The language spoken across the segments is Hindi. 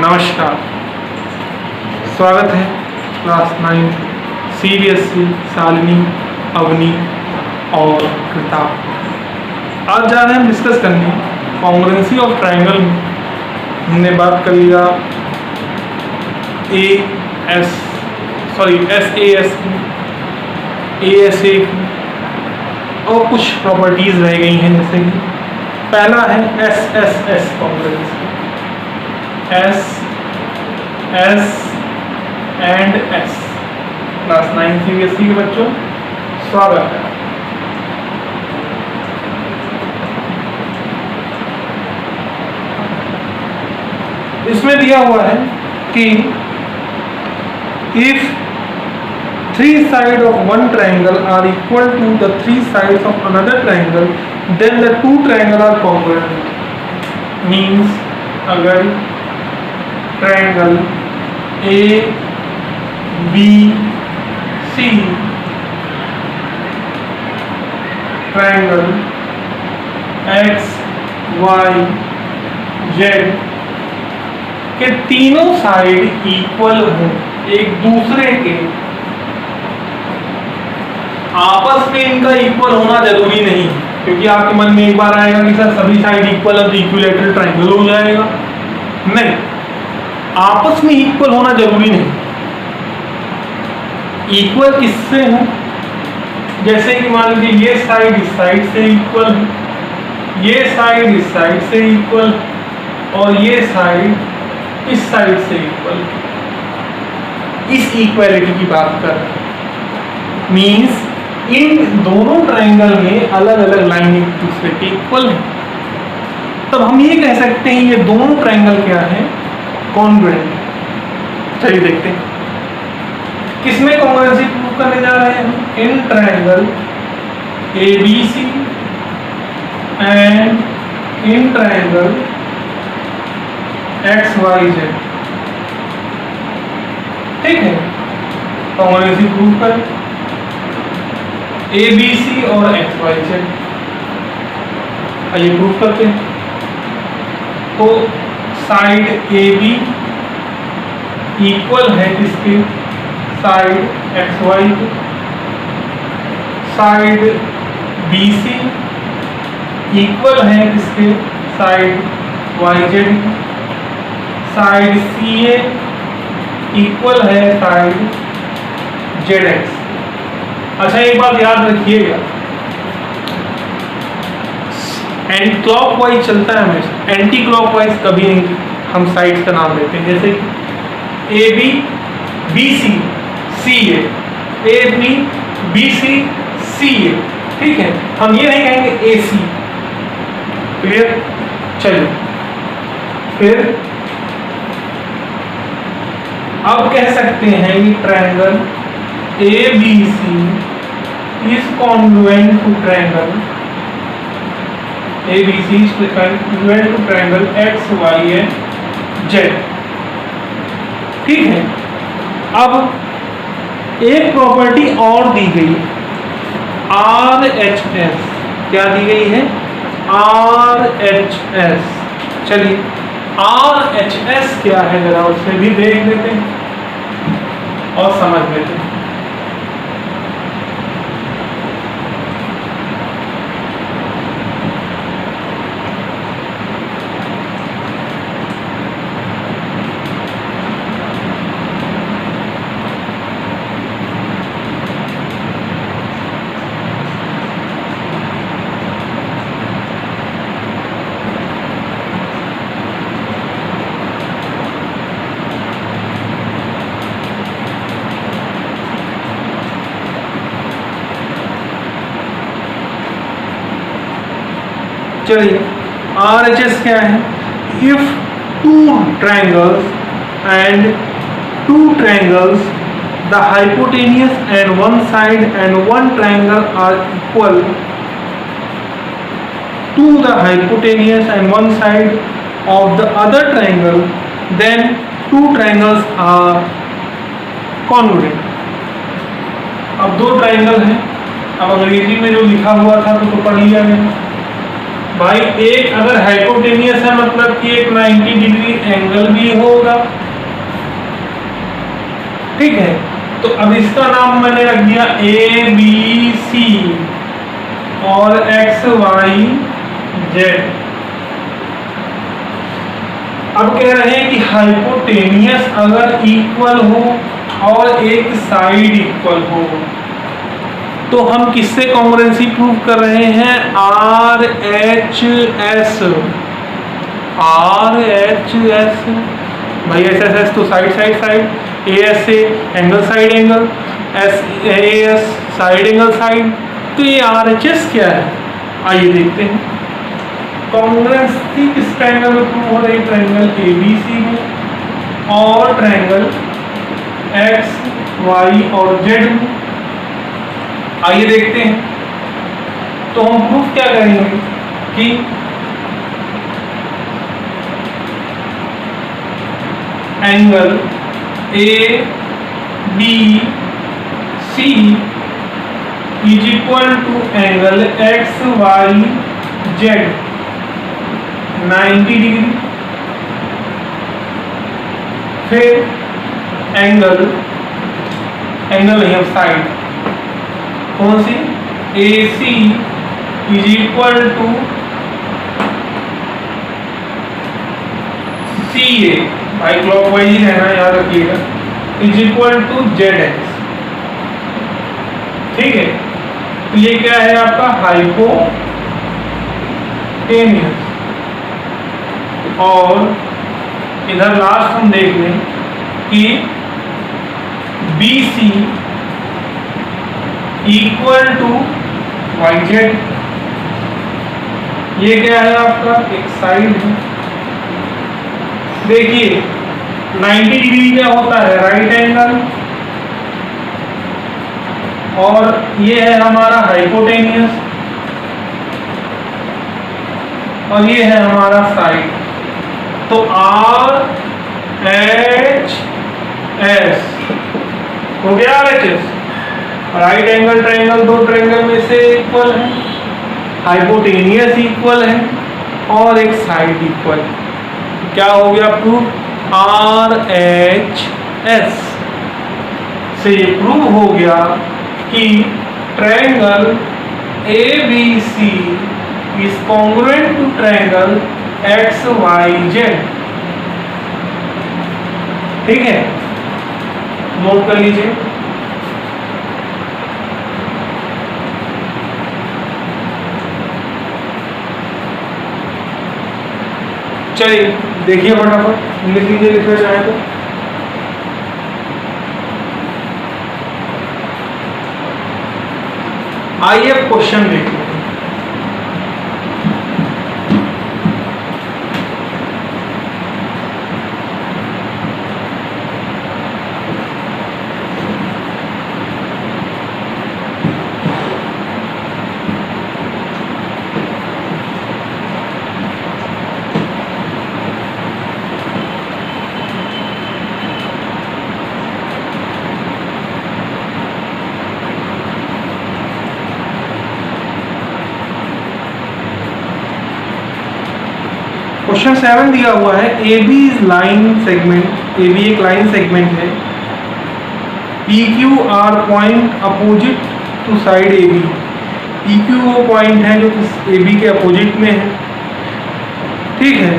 नमस्कार, स्वागत है क्लास 9 CBSE शालिनी, अवनी और कृताप। आज जा रहे हैं हम डिस्कस करने कॉन्ग्रुएंसी ऑफ ट्राइंगल में। हमने बात कर लिया SAS की, ASA की और कुछ प्रॉपर्टीज रह गई हैं, जैसे कि पहला है SSS congruency, S and S। Class 9 CBSE के बच्चों, स्वागत है। इसमें दिया हुआ है कि if 3 sides of one triangle are equal to the 3 sides of another triangle, then the two triangles are congruent। Means अगर ट्रायंगल ABC, ट्रायंगल XYZ के तीनों साइड इक्वल हों एक दूसरे के, आपस में इनका इक्वल होना जरूरी नहीं, क्योंकि आपके मन में एक बार आएगा कि सर सभी साइड इक्वल है तो इक्विलैटरल ट्रायंगल हो जाएगा। नहीं, आपस में इक्वल होना जरूरी नहीं। इक्वल किससे हो? जैसे कि मान लीजिए ये साइड इस साइड से इक्वल है, ये साइड इस साइड से इक्वल और ये साइड इस साइड से इक्वल। इस इक्वालिटी की बात कर रहे हैं। मीन्स इन दोनों ट्रायंगल में अलग अलग लाइन एक दूसरे के इक्वल है, तब हम ये कह सकते हैं ये दोनों ट्रायंगल क्या है? कॉन्ग्रुएंट। चलिए देखते हैं किसमें कॉन्ग्रुएंसी प्रूव करने जा रहे हैं। In triangle ABC and in triangle XYZ। ठीक है, कॉन्ग्रुएंसी प्रूव करें ABC और XYZ। आइए प्रूव करते हैं। तो साइड AB इक्वल है किसके? साइड XY के। साइड BC इक्वल है किसके? साइड YZ के। साइड CA इक्वल है साइड ZX। अच्छा, एक बात याद रखिएगा, एंटी क्लॉकवाइज चलता है हमेशा, एंटी क्लॉकवाइज कभी नहीं हम साइड्स का नाम देते हैं। जैसे AB BC CA, AB BC CA। ठीक है, हम ये नहीं कहेंगे AC। क्लियर? चलिए फिर अब कह सकते हैं कि triangle ABC is congruent to triangle ABC is congruent to triangle XYZ। ठीक है, अब एक प्रॉपर्टी और दी गई RHS। क्या दी गई है? RHS। चलिए RHS क्या है जरा उससे भी देख लेते हैं और समझ लेते हैं। चलिए RHS क्या है? If two triangles and two triangles the hypotenuse and one side and one triangle are equal to the hypotenuse and one side of the other triangle, then two triangles are congruent. अब दो ट्रायंगल हैं, अब अंग्रेजी में जो लिखा हुआ था तो पढ़ लिया गया। भाई एक अगर हाइपोटेनियस है मतलब कि एक 90 डिग्री एंगल भी होगा, ठीक है। तो अब इसका नाम मैंने रख दिया ए बी सी और एक्स वाई जेड। अब कह रहे हैं कि हाइपोटेनियस अगर इक्वल हो और एक साइड इक्वल हो, तो हम किससे कॉन्ग्रुएंसी प्रूव कर रहे हैं? R H S. R H S भाई, एस एस एस तो side side side, A S से angle side angle, S A S side angle side. तो ये आर एच एस क्या है? आइए देखते हैं। कॉन्ग्रुएंसी किस ट्रायंगल में प्रूव हो रही? ट्रायंगल ए बी सी में और ट्रायंगल एक्स वाई और जेड में। आइए देखते हैं। तो हम प्रूफ क्या करेंगे कि angle A B C is equal to angle X Y Z 90 degree. फिर एंगल नहीं, अब साइड कौन सी? A C is equal to C A, भाई क्लॉकवाइज ही रहना, याद रखिएगा, is equal to Z X. ठीक है, तो ये क्या है आपका? हाइपोटेनियस। और इधर लास्ट हम देख लें कि B C equal to Y Z. ये क्या है आपका? एक साइड है। देखिए 90 डिग्री क्या होता है? Right angle. और ये है हमारा हाइपोटेनियस और ये है हमारा साइड। तो आर एच एस हो गया। Are H S right angle triangle, दो ट्रायंगल में से इक्वल है, हाइपोटेनियस इक्वल है और एक साइड इक्वल। क्या हो गया प्रूफ? आर एच एस से ये प्रूव हो गया कि triangle A B C is congruent to triangle X Y Z. ठीक है, नोट कर लीजिए। चलिए देखिए फटाफट लिख लीजिए, लिखना चाहे तो। आइए अब क्वेश्चन देखिए। क्वेश्चन 7 दिया हुआ है, A B is line segment. A B एक लाइन सेगमेंट है। P Q R point opposite to side A B. P Q वो पॉइंट है जो ए बी के अपोजिट में है। ठीक है,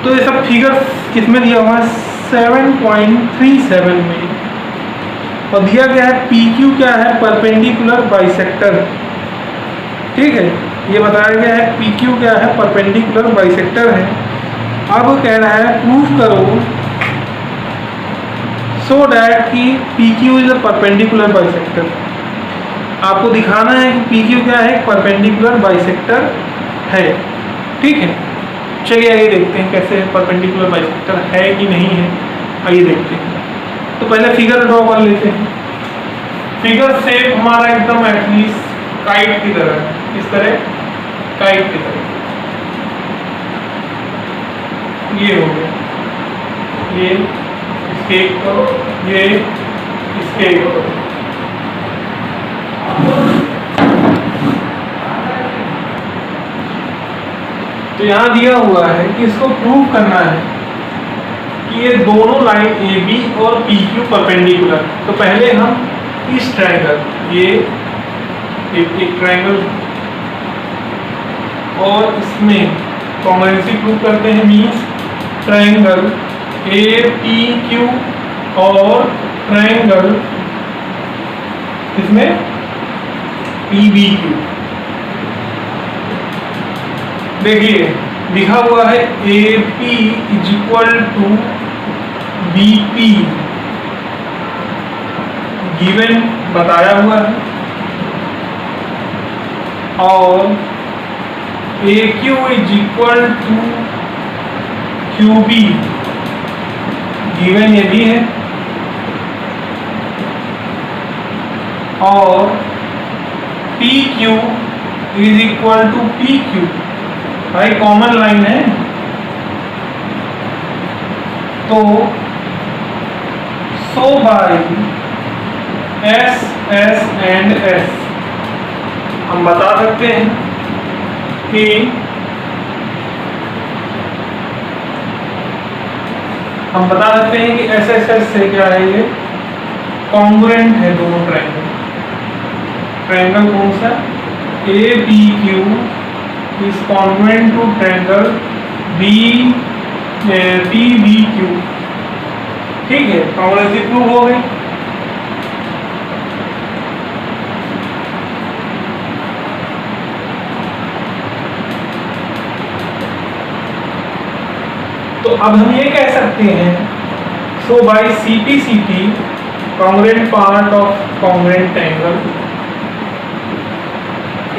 तो ये सब फिगर किसमें दिया हुआ है? 7.37 में। और दिया गया है पी क्यू क्या है? Perpendicular bisector. ठीक है, ये बताया गया है पी क्यू क्या है? परपेंडिकुलर बाइसेक्टर है। अब कह रहा है प्रूफ करो सो डैट कि P Q is a perpendicular bisector. आपको दिखाना है कि पी क्यू क्या है? परपेंडिकुलर बाइसेक्टर है। ठीक है, चलिए आइए देखते हैं कैसे परपेंडिकुलर बाइसेक्टर है कि नहीं है। आइए देखते हैं। तो पहले फिगर ड्रॉ कर लेते हैं। फिगर शेप हमारा एकदम एटलीस्ट काइट की तरह है। इस तरह काइट की तरह ये हो गया, ये इसके करो, ये इसके करो। तो यहाँ दिया हुआ है कि इसको प्रूव करना है कि ये दोनों लाइन ए बी और पी क्यू परपेंडिकुलर। तो पहले हम इस ट्रायंगल, ये एक ट्रायंगल और इसमें कॉन्ग्रुएंसी प्रूव करते हैं। Means triangle A P Q और ट्रायंगल इसमें पी बी क्यू। देखिए लिखा हुआ है A P is equal to B P, given बताया हुआ है, और A Q is equal to Q B, given ये भी है, और P Q is equal to P Q, भाई कॉमन लाइन है। तो so by S S and S हम बता सकते हैं कि एस एस एस से क्या है, ये कॉन्ग्रुएंट है दोनों ट्रायंगल। ट्रायंगल कौन सा? A B Q is congruent to triangle B P B Q. ठीक है, कॉन्ग्रुएंसी प्रूव हो गई। तो अब हम ये कह सकते हैं, so by C P congruent part of congruent triangle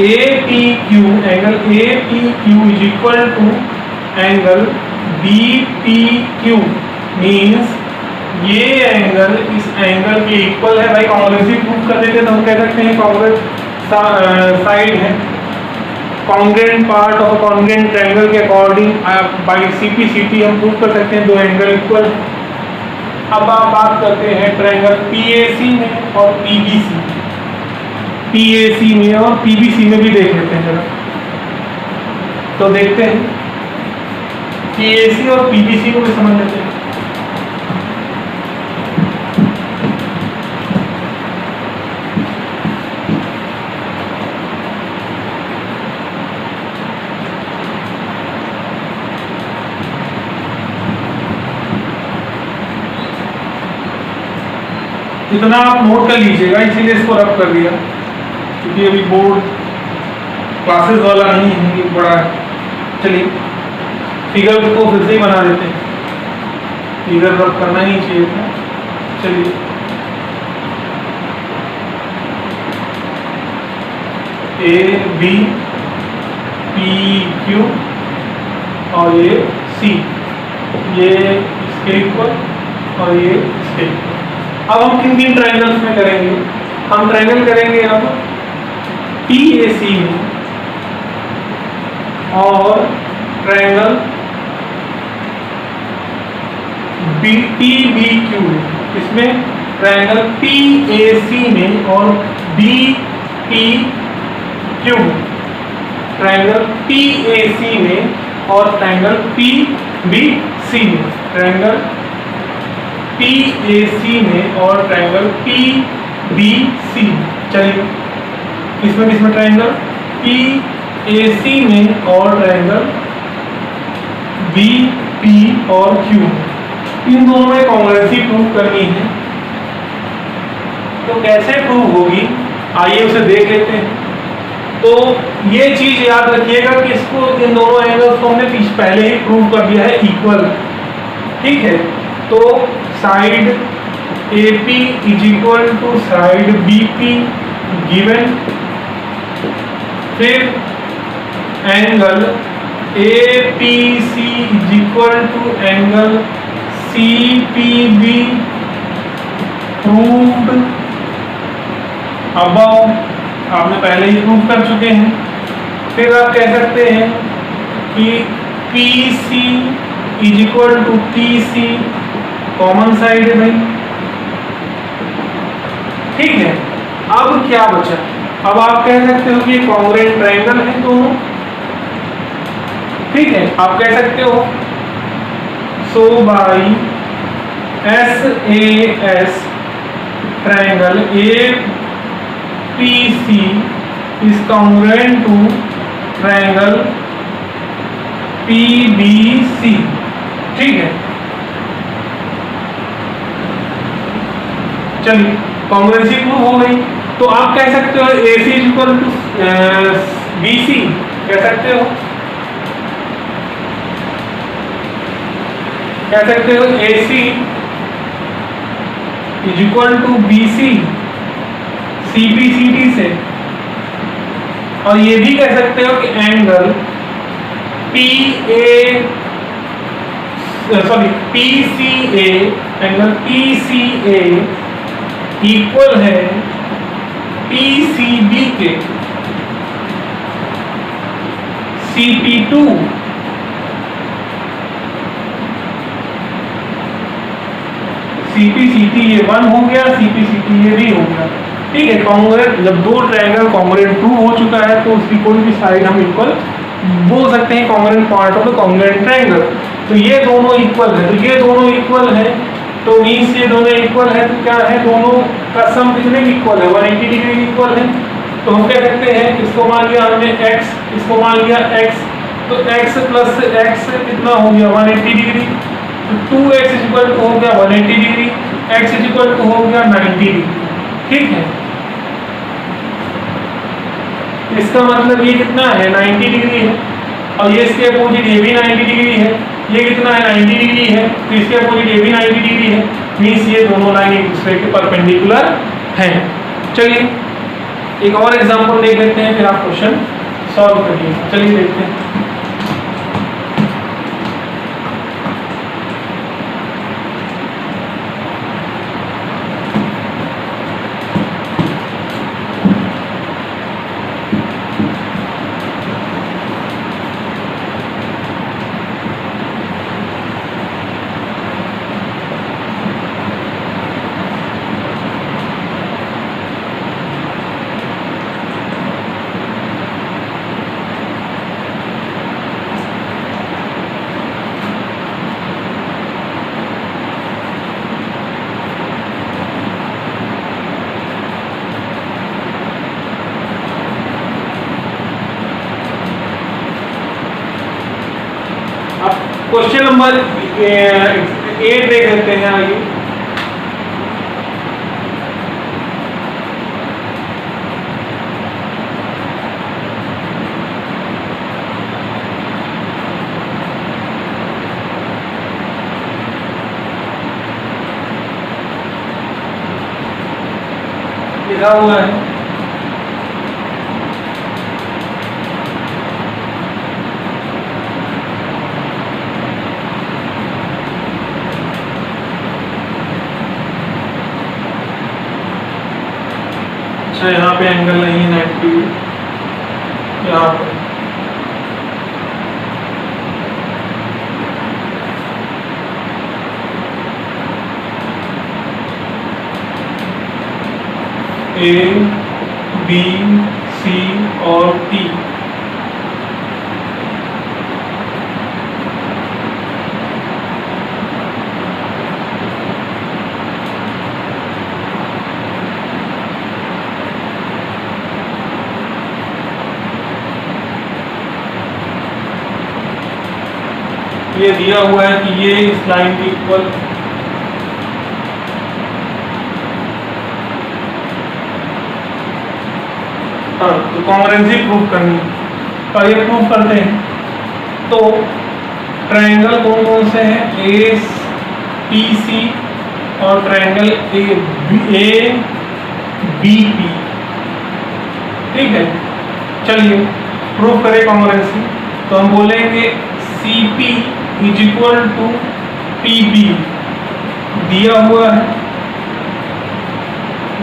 APQ, angle APQ is equal to angle BPQ। Means ये एंगल इस एंगल के इक्वल है। भाई कॉन्ग्रुएंसी प्रूव कर देते तो हम कह सकते हैं कॉन्ग्रुएंट साइड है, congruent part of congruent triangle के अकॉर्डिंग बाय CP हम प्रूव कर सकते हैं दो एंगल इक्वल। अब आप बात करते हैं ट्रायंगल PAC में और PBC। PAC में और PBC में भी देख लेते हैं जरा। तो देखते हैं PAC और PBC को भी समझ लेते हैं। इतना आप नोट कर लीजिएगा, इसीलिए इसको रब कर दिया, क्योंकि अभी बोर्ड क्लासेस वाला नहीं है कि बड़ा। चलिए फिगर को फिर से ही बना देते हैं, फिगर रब करना ही चाहिए था। चलिए ए बी पी क्यू और ये सी, ये इसके इक्वल और ये इसके इक्वल। अब हम किन किन ट्रायंगल्स में करेंगे? हम ट्रायंगल करेंगे अब PAC में और ट्रायंगल PBQ में। इसमें ट्रायंगल PAC में और BPQ में, ट्रायंगल PAC में और ट्रायंगल PBC में, ट्रायंगल PAC में और ट्रायंगल PBC। चलिए किसमें ट्रायंगल PAC में और ट्रायंगल BP और Q, इन दोनों में कॉन्ग्रुएंसी प्रूव करनी है। तो कैसे प्रूव होगी, आइए उसे देख लेते हैं। तो ये चीज याद रखिएगा कि इसको, इन दोनों एंगल्स को हमने पहले ही प्रूव कर दिया है इक्वल। ठीक है, तो side AP is equal to side BP given, फिर angle APC is equal to angle CPB proved above, आपने पहले ही प्रूव कर चुके हैं। फिर आप कह सकते हैं कि PC is equal to TC, common side है भाई। ठीक है, अब क्या बचा? अब आप कह सकते हो कि कॉन्ग्रुएंट ट्रायंगल है दोनों, ठीक है, आप कह सकते हो so by SAS triangle APC is congruent to triangle PBC। ठीक है, चलिए कॉन्ग्रुएंसी प्रूव हो गई। तो आप कह सकते हो AC इक्वल टू BC, कह सकते हो, कह सकते हो AC is equal to BC CPCD से, और ये भी कह सकते हो कि angle PCA angle PCA equal है PCB के CP2। CPCT ये 1 हो गया, CPCT ये भी हो गया। ठीक है, कॉन्ग्रुएंट, जब दो ट्रायंगल कॉन्ग्रुएंट प्रूव हो चुका है तो उसकी कोई भी साइड हम इक्वल बोल सकते हैं, congruent part of the congruent triangle. तो ये दोनों इक्वल है, तो ये दोनों इक्वल है, तो मींस ये दोनों इक्वल है, तो क्या है, दोनों का सम कितने इक्वल है, 180 डिग्री इक्वल है। तो हम कह सकते हैं, इसको मान लिया हमने x, इसको मान लिया x, तो x प्लस x कितना हो गया 180 डिग्री, तो 2x इक्वल टू हो गया 180 डिग्री, x इक्वल टू हो गया 90 डिग्री। ठीक है, इसका मतलब ये कितना है 90 डिग्री है, और ये इसके अपोजिट ये भी 90 डिग्री है, ये कितना है 90 डिग्री है, तो इसके अपोजिट ये भी 90 डिग्री है, मींस ये दोनों लाइन एक दूसरे के परपेंडिकुलर हैं। चलिए एक और एग्जांपल देख लेते हैं, फिर आप क्वेश्चन सॉल्व करिए। चलिए देखते हैं। क्वेश्चन नंबर 8 देख लेते हैं आगे। लिखा हुआ है अच्छा, यहाँ पे एंगल नहीं है 90, यहाँ पर A, B, C और T। ये दिया हुआ है कि ये इस लाइन के इक्वल, हाँ, तो कॉन्ग्रुएंसी प्रूव करनी है, और ये प्रूव करते हैं। तो ट्रायंगल कौन कौन से हैं, APC और ट्रायंगल ABP। ठीक है, चलिए प्रूव करें कॉन्ग्रुएंसी। तो हम बोलेंगे CP is equal to PB, दिया हुआ है,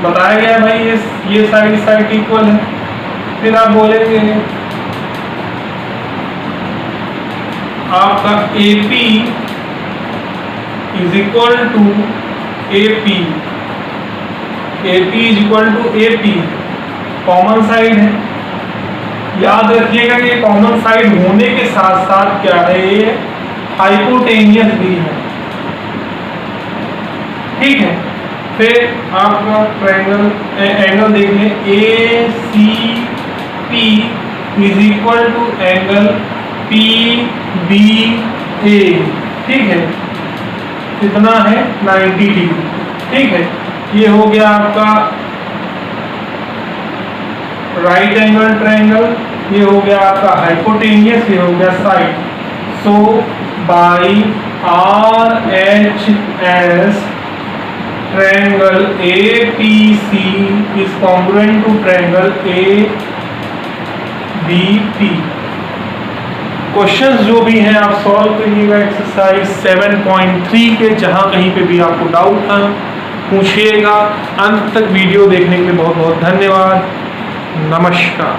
बताया गया भाई ये साइड साइड इक्वल है। फिर आप बोलेंगे आपका AP is equal to AP, AP is equal to AP, common side है, याद रखिएगा कि कॉमन साइड होने के साथ साथ क्या है, ये हाइपोटेनियस भी है। ठीक है, फिर आपका ट्रायंगल एंगल देख लें, A C P is equal to angle P B A. ठीक है, कितना है 90 डिग्री। ठीक है, ये हो गया आपका राइट एंगल ट्रायंगल, ये हो गया आपका हाइपोटेनियस, ये हो गया side. So by R H S triangle A P C is congruent to triangle A B P. Questions जो भी हैं आप सॉल्व करिएगा एक्सरसाइज 7.3 के, जहां कहीं पे भी आपको डाउट था पूछिएगा। अंत तक वीडियो देखने के लिए बहुत बहुत धन्यवाद। नमस्कार।